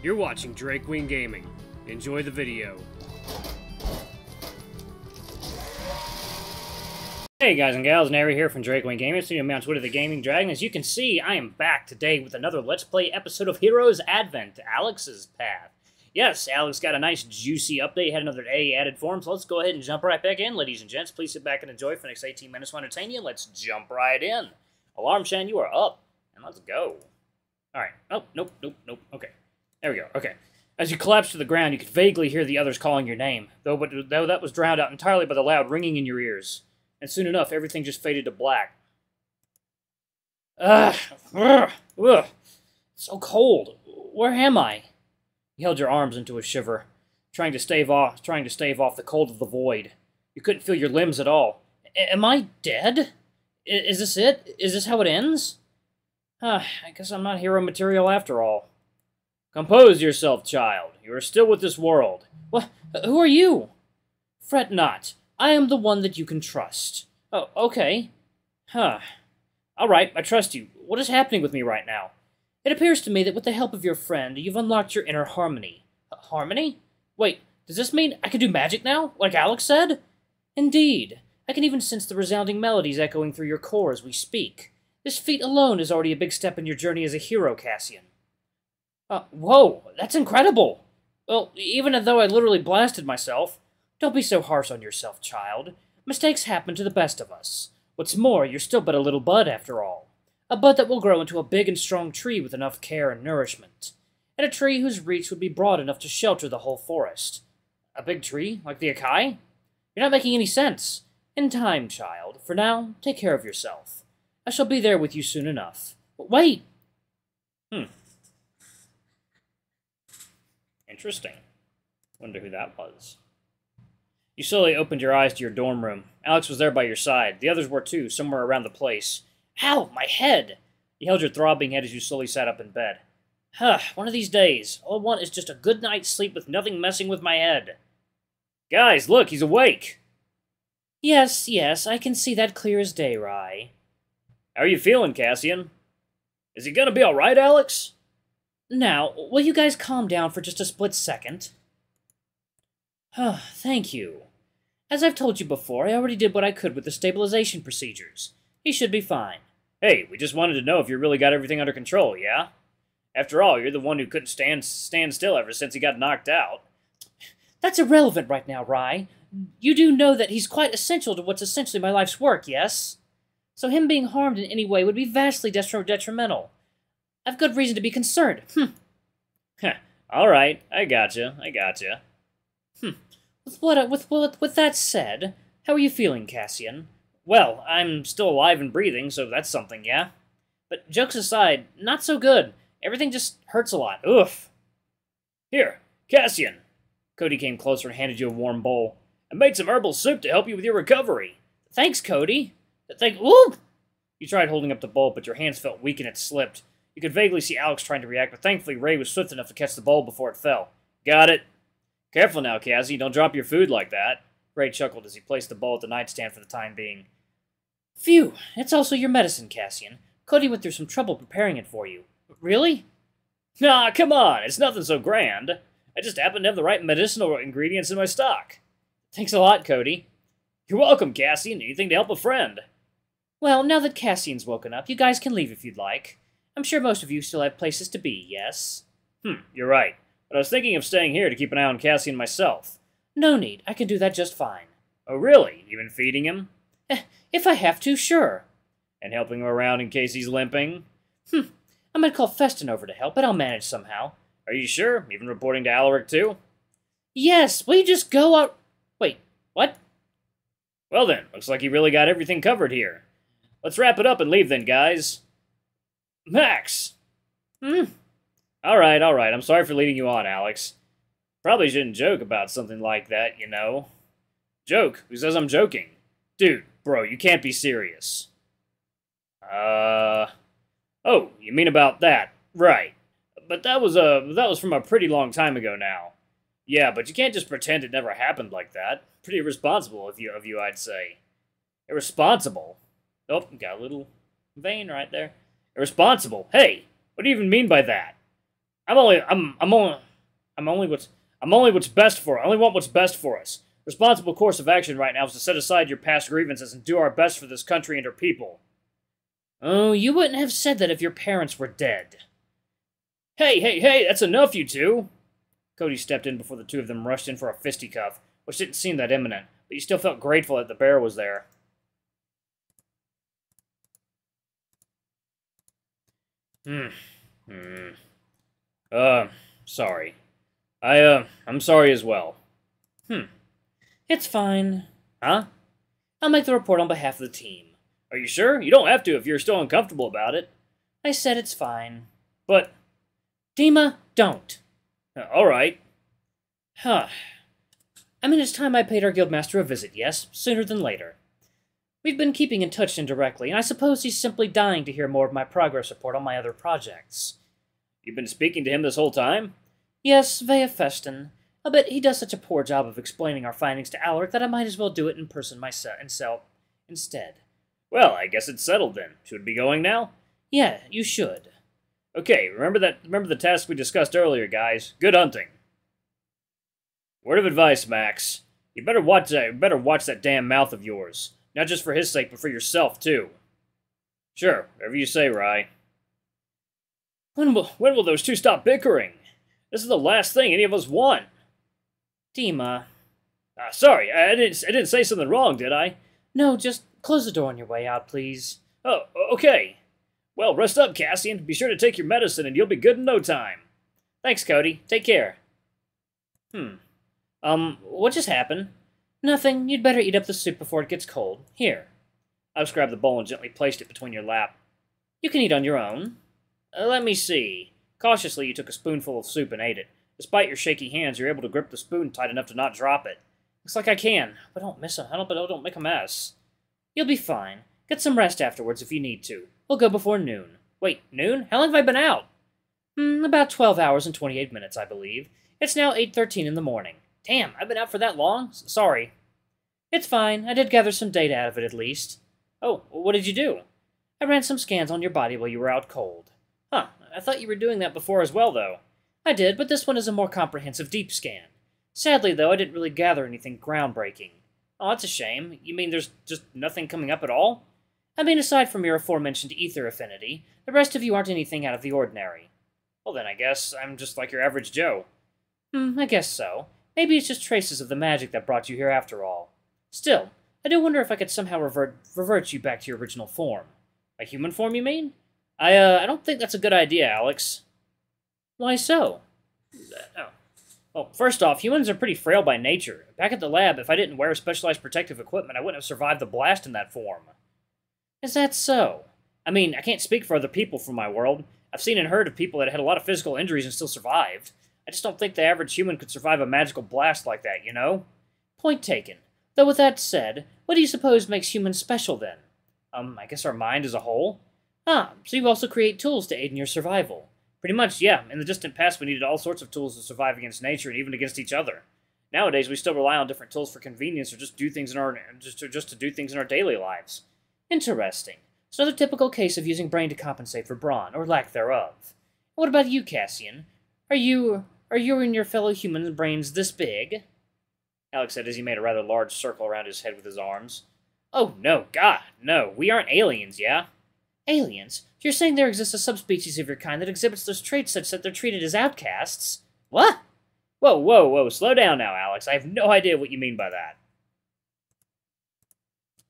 You're watching Drakewing Gaming. Enjoy the video. Hey guys and gals, Nary here from Drakewing Gaming, studio mount Twitter the Gaming Dragon. As you can see, I am back today with another Let's Play episode of Heroes Advent, Alex's Path. Yes, Alex got a nice juicy update, had another A added for him, so let's go ahead and jump right back in. Ladies and gents, please sit back and enjoy for the next 18 minutes to entertain you. Let's jump right in. Alarm Shan, you are up, and let's go. Alright, oh, nope, okay. There we go, okay. As you collapse to the ground, you could vaguely hear the others calling your name, though that was drowned out entirely by the loud ringing in your ears. And soon enough, everything just faded to black. Ugh, so cold. Where am I? You held your arms into a shiver, trying to stave off the cold of the void. You couldn't feel your limbs at all. Am I dead? Is this it? Is this how it ends? I guess I'm not hero material after all. Compose yourself, child. You are still with this world. What? Who are you? Fret not. I am the one that you can trust. Oh, okay. Huh. Alright, I trust you. What is happening with me right now? It appears to me that with the help of your friend, you've unlocked your inner harmony. Harmony? Wait, does this mean I can do magic now, like Alex said? Indeed. I can even sense the resounding melodies echoing through your core as we speak. This feat alone is already a big step in your journey as a hero, Cassian. Whoa, that's incredible! Well, even though I literally blasted myself, don't be so harsh on yourself, child. Mistakes happen to the best of us. What's more, you're still but a little bud after all. A bud that will grow into a big and strong tree with enough care and nourishment. And a tree whose reach would be broad enough to shelter the whole forest. A big tree? Like the Akai? You're not making any sense. In time, child. For now, take care of yourself. I shall be there with you soon enough. Wait! Interesting. Wonder who that was. You slowly opened your eyes to your dorm room. Alex was there by your side. The others were too, somewhere around the place. Ow, my head! You held your throbbing head as you slowly sat up in bed. One of these days. All I want is just a good night's sleep with nothing messing with my head. Guys, look, he's awake! Yes, I can see that clear as day, Rye. How are you feeling, Cassian? Is he gonna be alright, Alex? Now, will you guys calm down for just a split second? Thank you. As I've told you before, I already did what I could with the stabilization procedures. He should be fine. Hey, we just wanted to know if you really got everything under control, yeah? After all, you're the one who couldn't stand still ever since he got knocked out. That's irrelevant right now, Rye. You do know that he's quite essential to what's essentially my life's work, yes? So him being harmed in any way would be vastly detrimental. I've good reason to be concerned. Alright, I gotcha. With that said, how are you feeling, Cassian? Well, I'm still alive and breathing, so that's something, yeah? But jokes aside, not so good. Everything just hurts a lot. Oof. Here, Cassian. Cody came closer and handed you a warm bowl. I made some herbal soup to help you with your recovery. Thanks, Cody. Ooh! You tried holding up the bowl, but your hands felt weak and it slipped. You could vaguely see Alex trying to react, but thankfully Ray was swift enough to catch the bowl before it fell. Got it. Careful now, Cassie. Don't drop your food like that. Ray chuckled as he placed the bowl at the nightstand for the time being. Phew, it's also your medicine, Cassian. Cody went through some trouble preparing it for you. Really? Nah, come on. It's nothing so grand. I just happen to have the right medicinal ingredients in my stock. Thanks a lot, Cody. You're welcome, Cassian. Anything to help a friend. Well, now that Cassian's woken up, you guys can leave if you'd like. I'm sure most of you still have places to be, yes? You're right. But I was thinking of staying here to keep an eye on Cassian myself. No need. I can do that just fine. Oh, really? You been feeding him? If I have to, sure. And helping him around in case he's limping? I might call Festin over to help, but I'll manage somehow. Are you sure? Even reporting to Alaric, too? Yes, will you just go out... Wait, what? Well then, looks like you really got everything covered here. Let's wrap it up and leave then, guys. Max! Alright, I'm sorry for leading you on, Alex. Probably shouldn't joke about something like that, you know. Joke? Who says I'm joking? Dude, bro, you can't be serious. Oh, you mean about that? Right. But that was from a pretty long time ago now. Yeah, but you can't just pretend it never happened like that. Pretty irresponsible of you, I'd say. Irresponsible? Oh, got a little vein right there. Irresponsible? Hey, what do you even mean by that? I'm only what's best for. I only want what's best for us. Responsible course of action right now is to set aside your past grievances and do our best for this country and her people. Oh, you wouldn't have said that if your parents were dead. Hey, that's enough, you two! Cody stepped in before the two of them rushed in for a fisticuff, which didn't seem that imminent, but he still felt grateful that the bear was there. Sorry. I'm sorry as well. It's fine. Huh? I'll make the report on behalf of the team. Are you sure? You don't have to if you're still uncomfortable about it. I said it's fine. But... Dima, don't. Alright. Huh. I mean, it's time I paid our guildmaster a visit, yes? Sooner than later. We've been keeping in touch indirectly, and I suppose he's simply dying to hear more of my progress report on my other projects. You've been speaking to him this whole time? Yes, via Feston. I bet he does such a poor job of explaining our findings to Alaric that I might as well do it in person myself instead. Well, I guess it's settled then. Should we be going now? Yeah, you should. Okay, remember the task we discussed earlier, guys. Good hunting. Word of advice, Max. You better watch that damn mouth of yours. Not just for his sake, but for yourself, too. Sure, whatever you say, Rye. When will those two stop bickering? This is the last thing any of us want. Dima. Sorry, I didn't say something wrong, did I? No, just close the door on your way out, please. Oh, okay. Well, rest up, Cassian. Be sure to take your medicine, and you'll be good in no time. Thanks, Cody. Take care. What just happened? Nothing. You'd better eat up the soup before it gets cold. Here. Alex grabbed the bowl and gently placed it between your lap. You can eat on your own. Let me see. Cautiously, you took a spoonful of soup and ate it. Despite your shaky hands, you're able to grip the spoon tight enough to not drop it. Looks like I can, but don't don't make a mess. You'll be fine. Get some rest afterwards if you need to. We'll go before noon. Wait, noon? How long have I been out? About 12 hours and 28 minutes, I believe. It's now 8:13 in the morning. Damn, I've been out for that long? Sorry. It's fine. I did gather some data out of it, at least. Oh, what did you do? I ran some scans on your body while you were out cold. Huh, I thought you were doing that before as well, though. I did, but this one is a more comprehensive deep scan. Sadly, though, I didn't really gather anything groundbreaking. Oh, that's a shame. You mean there's just nothing coming up at all? I mean, aside from your aforementioned ether affinity, the rest of you aren't anything out of the ordinary. Well then, I guess I'm just like your average Joe. I guess so. Maybe it's just traces of the magic that brought you here after all. Still, I do wonder if I could somehow revert you back to your original form. A human form, you mean? I don't think that's a good idea, Alex. Why so? Well, first off, humans are pretty frail by nature. Back at the lab, if I didn't wear specialized protective equipment, I wouldn't have survived the blast in that form. Is that so? I mean, I can't speak for other people from my world. I've seen and heard of people that had a lot of physical injuries and still survived. I just don't think the average human could survive a magical blast like that, you know? Point taken. Though with that said, what do you suppose makes humans special then? I guess our mind as a whole? Ah, so you also create tools to aid in your survival. Pretty much, yeah. In the distant past, we needed all sorts of tools to survive against nature and even against each other. Nowadays, we still rely on different tools for convenience or just to do things in our daily lives. Interesting. It's another typical case of using brain to compensate for brawn, or lack thereof. What about you, Cassian? Are you and your fellow human brains this big? Alex said as he made a rather large circle around his head with his arms. Oh, no, God, no. We aren't aliens, yeah? Aliens? You're saying there exists a subspecies of your kind that exhibits those traits such that they're treated as outcasts? What? Whoa, slow down now, Alex. I have no idea what you mean by that.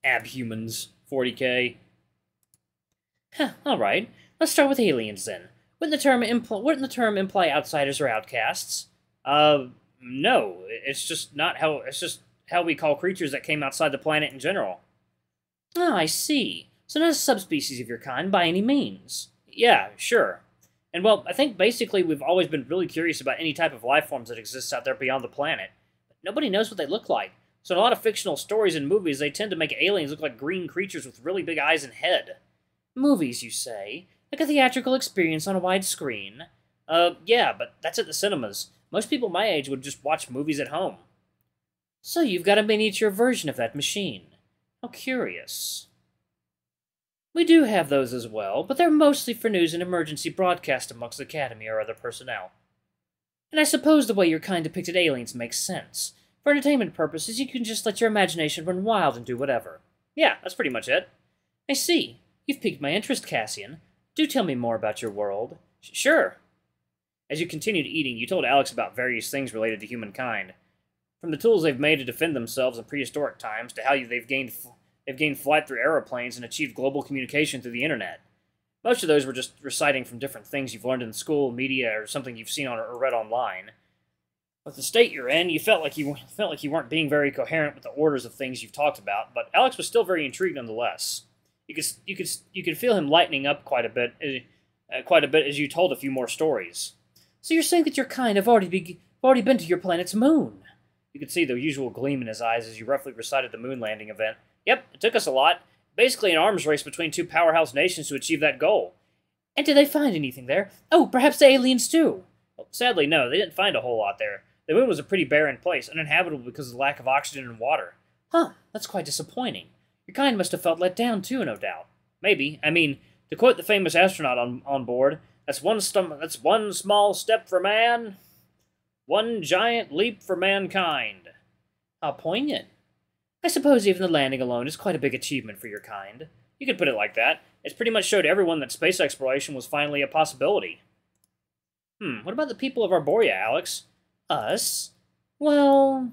Abhumans, 40k. Alright. Let's start with aliens, then. Wouldn't the term imply outsiders or outcasts? No. It's just how we call creatures that came outside the planet in general. Oh, I see. So not a subspecies of your kind by any means. Yeah, sure. And well, I think basically we've always been really curious about any type of life forms that exists out there beyond the planet. But nobody knows what they look like. So in a lot of fictional stories and movies, they tend to make aliens look like green creatures with really big eyes and head. Movies, you say? Like a theatrical experience on a wide screen? Yeah, but that's at the cinemas. Most people my age would just watch movies at home. So you've got a miniature version of that machine. How curious. We do have those as well, but they're mostly for news and emergency broadcast amongst the Academy or other personnel. And I suppose the way your kind depicted aliens makes sense. For entertainment purposes, you can just let your imagination run wild and do whatever. Yeah, that's pretty much it. I see. You've piqued my interest, Cassian. Do tell me more about your world. Sure. As you continued eating, you told Alex about various things related to humankind. From the tools they've made to defend themselves in prehistoric times, to how they've gained flight through aeroplanes and achieved global communication through the internet. Most of those were just reciting from different things you've learned in school, media, or something you've seen on or read online. With the state you're in, you felt like you weren't being very coherent with the orders of things you've talked about, but Alex was still very intrigued nonetheless. You could feel him lightening up quite a bit as you told a few more stories. So you're saying that your kind have already been to your planet's moon? You could see the usual gleam in his eyes as you roughly recited the moon landing event. Yep, it took us a lot. Basically an arms race between two powerhouse nations to achieve that goal. And did they find anything there? Oh, perhaps the aliens too? Well, sadly, no, they didn't find a whole lot there. The moon was a pretty barren place, uninhabitable because of the lack of oxygen and water. Huh, that's quite disappointing. Your kind must have felt let down too, no doubt. Maybe. I mean, to quote the famous astronaut on board, that's one small step for man, one giant leap for mankind. How poignant. I suppose even the landing alone is quite a big achievement for your kind. You could put it like that. It's pretty much showed everyone that space exploration was finally a possibility. What about the people of Arborea, Alex? Us? Well,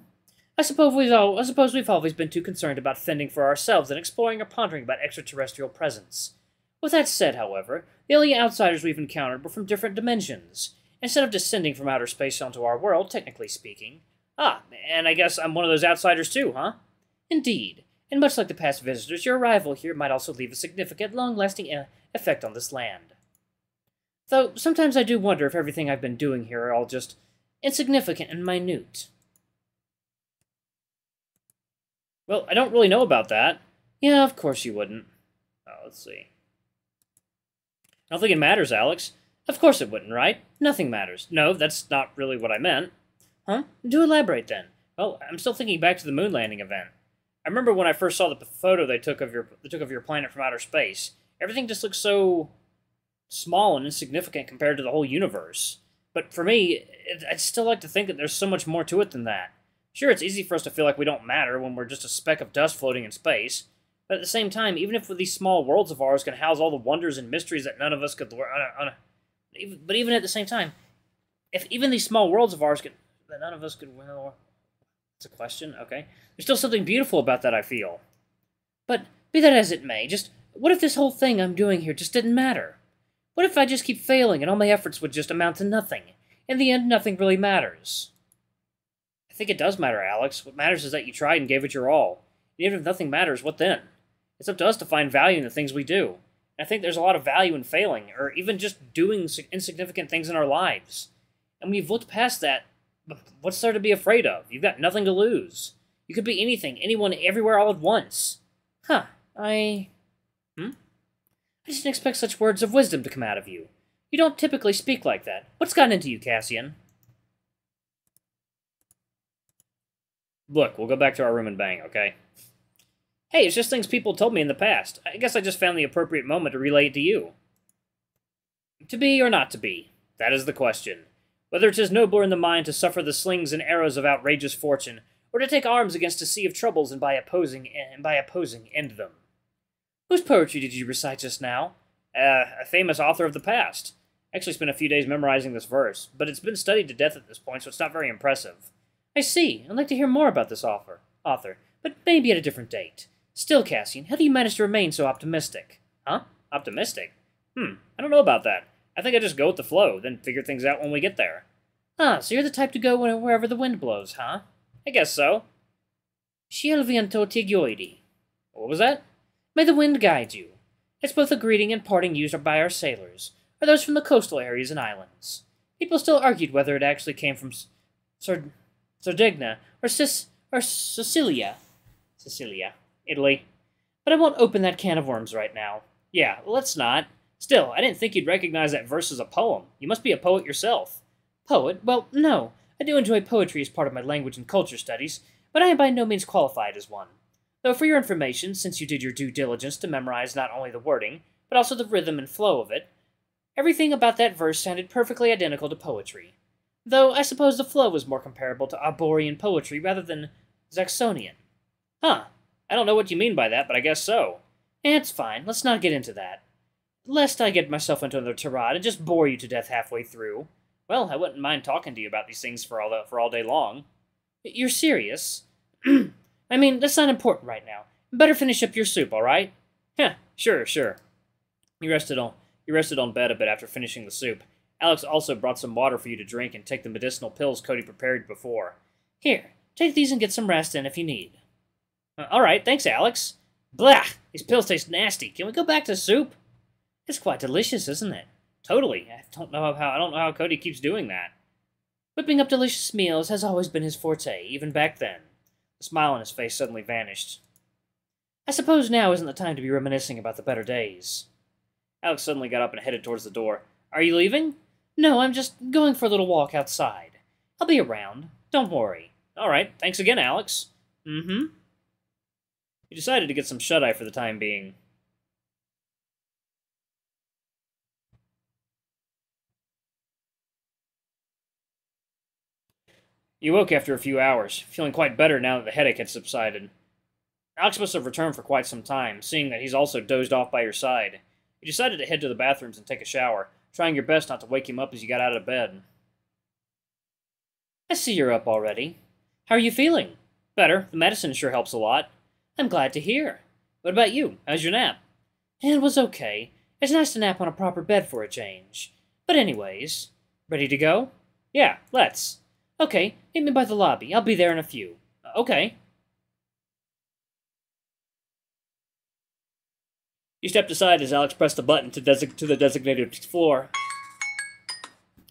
I suppose we've always been too concerned about fending for ourselves and exploring or pondering about extraterrestrial presence. With that said, however, the only outsiders we've encountered were from different dimensions, instead of descending from outer space onto our world, technically speaking. Ah, and I guess I'm one of those outsiders too, huh? Indeed, and much like the past visitors, your arrival here might also leave a significant, long-lasting effect on this land. Though, sometimes I do wonder if everything I've been doing here are all just insignificant and minute. Well, I don't really know about that. Yeah, of course you wouldn't. Oh, let's see. I don't think it matters, Alex. Of course it wouldn't, right? Nothing matters. No, that's not really what I meant. Huh? Do elaborate, then. Well, I'm still thinking back to the moon landing event. I remember when I first saw the photo they took of your planet from outer space. Everything just looked so small and insignificant compared to the whole universe. But for me, I'd still like to think that there's so much more to it than that. Sure, it's easy for us to feel like we don't matter when we're just a speck of dust floating in space. But at the same time, even if these small worlds of ours can house all the wonders and mysteries that none of us could learn, but even at the same time, if even these small worlds of ours that none of us could, well, it's a question, okay. There's still something beautiful about that, I feel. But be that as it may, just what if this whole thing I'm doing here just didn't matter? What if I just keep failing and all my efforts would just amount to nothing? In the end, nothing really matters. I think it does matter, Alex. What matters is that you tried and gave it your all. And even if nothing matters, what then? It's up to us to find value in the things we do. And I think there's a lot of value in failing, or even just doing insignificant things in our lives. And when you've looked past that, what's there to be afraid of? You've got nothing to lose. You could be anything, anyone, everywhere, all at once. Huh, I didn't expect such words of wisdom to come out of you. You don't typically speak like that. What's gotten into you, Cassian? Look, we'll go back to our room and bang, okay? Hey, it's just things people told me in the past. I guess I just found the appropriate moment to relay it to you. To be or not to be? That is the question. Whether it is nobler in the mind to suffer the slings and arrows of outrageous fortune, or to take arms against a sea of troubles and by opposing end them. Whose poetry did you recite just now? A famous author of the past. I actually spent a few days memorizing this verse, but it's been studied to death at this point, so it's not very impressive. I see. I'd like to hear more about this author, but maybe at a different date. Still, Cassian, how do you manage to remain so optimistic? Huh? Optimistic? I don't know about that. I think I just go with the flow, then figure things out when we get there. Ah, so you're the type to go wherever the wind blows, huh? I guess so. Sciel viento ti guidi. What was that? May the wind guide you. It's both a greeting and parting used by our sailors, or those from the coastal areas and islands. People still argued whether it actually came from Sardegna or Sicilia, Italy. But I won't open that can of worms right now. Yeah, let's not. Still, I didn't think you'd recognize that verse as a poem. You must be a poet yourself. Poet? Well, no. I do enjoy poetry as part of my language and culture studies, but I am by no means qualified as one. Though for your information, since you did your due diligence to memorize not only the wording, but also the rhythm and flow of it, everything about that verse sounded perfectly identical to poetry. Though I suppose the flow was more comparable to Arborian poetry rather than Zaxonian. Huh, I don't know what you mean by that, but I guess so. It's fine, let's not get into that. Lest I get myself into another tirade and just bore you to death halfway through. Well, I wouldn't mind talking to you about these things for all day long. You're serious? I mean, that's not important right now. Better finish up your soup, alright? Heh, sure. You rested on bed a bit after finishing the soup. Alex also brought some water for you to drink and take the medicinal pills Cody prepared before. Here, take these and get some rest in if you need. Alright, thanks, Alex. Blah! These pills taste nasty. Can we go back to soup? It's quite delicious, isn't it? Totally. I don't know how Cody keeps doing that. Whipping up delicious meals has always been his forte, even back then. The smile on his face suddenly vanished. I suppose now isn't the time to be reminiscing about the better days. Alex suddenly got up and headed towards the door. Are you leaving? No, I'm just going for a little walk outside. I'll be around. Don't worry. Alright, thanks again, Alex. Mm-hmm. He decided to get some shut-eye for the time being. He woke after a few hours, feeling quite better now that the headache had subsided. Alex must have returned for quite some time, seeing that he's also dozed off by your side. You decided to head to the bathrooms and take a shower, trying your best not to wake him up as you got out of bed. I see you're up already. How are you feeling? Better. The medicine sure helps a lot. I'm glad to hear. What about you? How's your nap? It was okay. It's nice to nap on a proper bed for a change. But anyways, ready to go? Yeah, let's. Okay, meet me by the lobby. I'll be there in a few. Okay. You stepped aside as Alex pressed the button to the designated floor.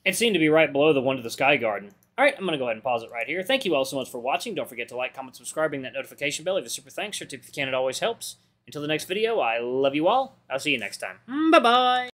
It seemed to be right below the one to the Sky Garden. Alright, I'm going to go ahead and pause it right here. Thank you all so much for watching. Don't forget to like, comment, subscribe, ring that notification bell. Leave a super thanks. Your tip if you can, it always helps. Until the next video, I love you all. I'll see you next time. Bye-bye!